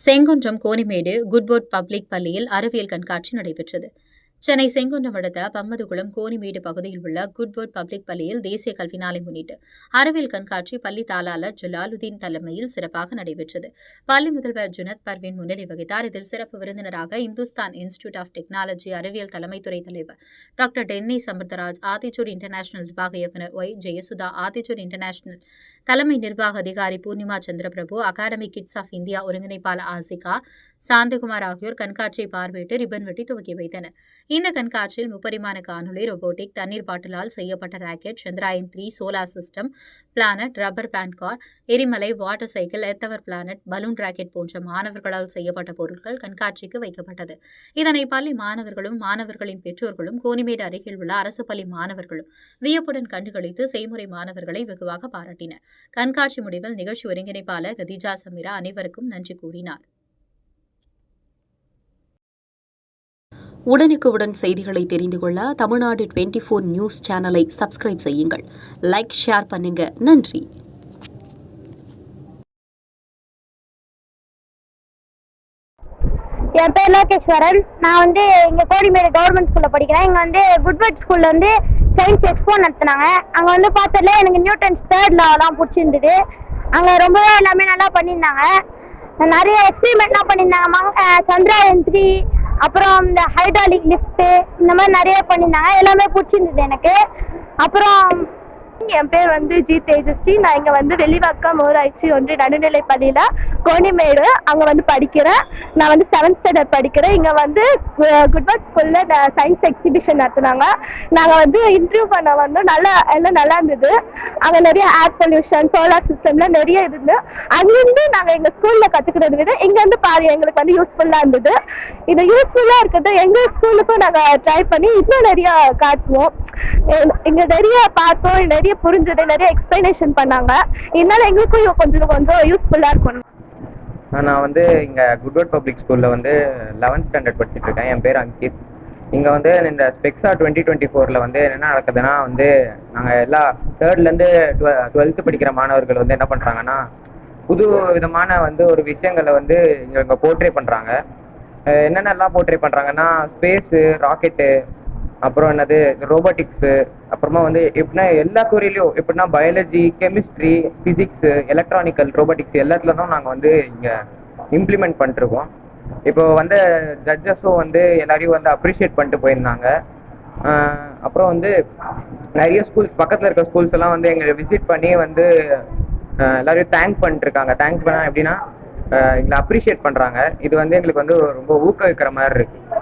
Sengundram கோனிமேடு குட்வுட் public பள்ளியில் அறிவியல் கண்காட்சி நடைபெற்றது. சென்னை செங்குன்றம் அடுத்த பம்மதுகுளம் கோனிமேடு பகுதியில் உள்ள குட்வுட் பப்ளிக் பள்ளியில் தேசிய கல்வி நாளை முன்னிட்டு அறிவியல் கண்காட்சி பள்ளி தாளாளர் ஜலாலுதீன் தலைமையில் சிறப்பாக நடைபெற்றது. பள்ளி முதல்வர் ஜுனத் பர்வீன் முன்னிலை வகித்தார். இதில் சிறப்பு விருந்தினராக இந்துஸ்தான் இன்ஸ்டிடியூட் ஆஃப் டெக்னாலஜி அறிவியல் தலைமைத்துறை தலைவர் doctor Dennis Amirtharaj, Athichoor international நிர்வாக இயக்குநர் ஒய் ஜெயசுதா, ஆத்திச்சூர் இன்டர்நேஷனல் தலைமை நிர்வாக அதிகாரி Poornima Chandraprabhu, academic kids of India ஒருங்கிணைப்பாளர் ஆசிகா சாந்தகுமார் ஆகியோர் கண்காட்சியை பார்வையிட்டு ரிப்பன் வெட்டி துவக்கி வைத்தனர். இந்த கண்காட்சியில் முப்பரிமாண காணொலி, ரோபோட்டிக், தண்ணீர் பாட்டிலால் செய்யப்பட்ட rocket, Chandrayaan 3, solar system, planet, rubber band car, எரிமலை, வாட்டர் சைக்கிள், எர்த்தவர் பிளானட், பலூன் ராக்கெட் போன்ற மாணவர்களால் செய்யப்பட்ட பொருட்கள் கண்காட்சிக்கு வைக்கப்பட்டது. இதனை பள்ளி மாணவர்களும் மாணவர்களின் பெற்றோர்களும் கோனிமேடு அருகில் உள்ள அரசு பள்ளி மாணவர்களும் வியப்புடன் கண்டுகளித்து செய்முறை மாணவர்களை வெகுவாக பாராட்டினர். கண்காட்சி முடிவில் நிகழ்ச்சி ஒருங்கிணைப்பாளர் கதீஜா சமீரா அனைவருக்கும் நன்றி கூறினார். உடனுக்குடன் செய்திகளை தெரிந்து கொள்ள தமிழ்நாடு 24 நியூஸ் சேனலை சப்ஸ்கிரைப் செய்யுங்கள். லைக், ஷேர் பண்ணுங்க. நன்றி. என் பேர் லோகேஸ்வரன். நான் இங்கே கோடிமேடு கவர்மெண்ட் ஸ்கூலில் படிக்கிறேன். இங்கே குட்வுட் ஸ்கூலில் சயின்ஸ் எக்ஸ்போ நடத்தினாங்க. அங்கே பார்த்ததுல எனக்கு நியூட்டன்ஸ் 3rd லாலாம் பிடிச்சிருந்தது. அங்கே ரொம்பவே எல்லாமே நல்லா பண்ணியிருந்தாங்க. நிறைய எக்ஸ்பெரிமெண்ட்லாம் பண்ணியிருந்தாங்க. சந்திராயன் 3, அப்புறம் இந்த ஹைட்ராலிக் லிஃப்ட்டு, இந்த மாதிரி நிறைய பண்ணியிருந்தாங்க. எல்லாமே பிடிச்சிருந்தது எனக்கு. அப்புறம் என் பேர் ஜி தேஜஸ்ரீ. நான் இங்கே வெள்ளிவாக்கம் ஊராட்சி ஒன்றிய நடுநிலை பள்ளியில் கோனிமேடு அங்கே படிக்கிறேன். நான் 7th ஸ்டாண்டர்ட் படிக்கிறேன். இங்கே குட்வுட் ஸ்கூலில் சயின்ஸ் எக்ஸிபிஷன் நடத்துனாங்க. நாங்கள் இன்டர்வியூ பண்ண எல்லாம் நல்லா இருந்தது. அங்கே நிறைய ஏர் பொல்யூஷன், சோலார் சிஸ்டம்லாம் நிறைய இருந்து அங்கேருந்து நாங்கள் எங்கள் ஸ்கூலில் கற்றுக்கிறத விட இங்கேருந்து பாரு எங்களுக்கு யூஸ்ஃபுல்லாக இருந்தது. இது யூஸ்ஃபுல்லாக இருக்கிறது எங்கள் ஸ்கூலுக்கும் நாங்கள் ட்ரை பண்ணி இன்னும் நிறைய காட்டுவோம். இங்கே நிறைய பார்த்தோம், நிறைய புரிஞ்சது, நிறைய எக்ஸ்பிளனேஷன் பண்ணாங்க. இதனால எங்களுக்கும் கொஞ்சம் யூஸ்ஃபுல்லாக இருக்கும். நான் இங்கே குட்வுட் பப்ளிக் ஸ்கூலில் 11th ஸ்டாண்டர்ட் படிச்சுட்டு இருக்கேன். என் பேர் அங்கித். இங்கே இந்த ஸ்பெக்ஸா 2024 என்ன நடக்குதுன்னா நாங்கள் எல்லா 3rd to 12th படிக்கிற மாணவர்கள் என்ன பண்ணுறாங்கன்னா புது விதமான ஒரு விஷயங்களை இங்கே போர்ட்ரே பண்ணுறாங்க. என்னென்னலாம் போர்ட்ரே பண்ணுறாங்கன்னா ஸ்பேஸு, ராக்கெட்டு, அப்புறம் என்னது ரோபோட்டிக்ஸு, அப்புறமா எப்படின்னா எல்லா துறையிலையும் எப்படின்னா biology, chemistry, physics, electronical, robotics எல்லாத்துல தான் நாங்கள் இங்கே இம்ப்ளிமெண்ட் பண்ணிட்டுருக்கோம். இப்போ ஜட்ஜஸும் எல்லாரையும் அப்ரிஷியேட் பண்ணிட்டு போயிருந்தாங்க. அப்புறம் நிறைய ஸ்கூல்ஸ், பக்கத்தில் இருக்க ஸ்கூல்ஸ் எல்லாம் எங்களை விசிட் பண்ணி எல்லாரையும் தேங்க் பண்ணிட்டுருக்காங்க. தேங்க் பண்ணால் எப்படின்னா எங்களை அப்ரிஷியேட் பண்ணுறாங்க. இது எங்களுக்கு ரொம்ப ஊக்குவிக்கிற மாதிரி இருக்குது.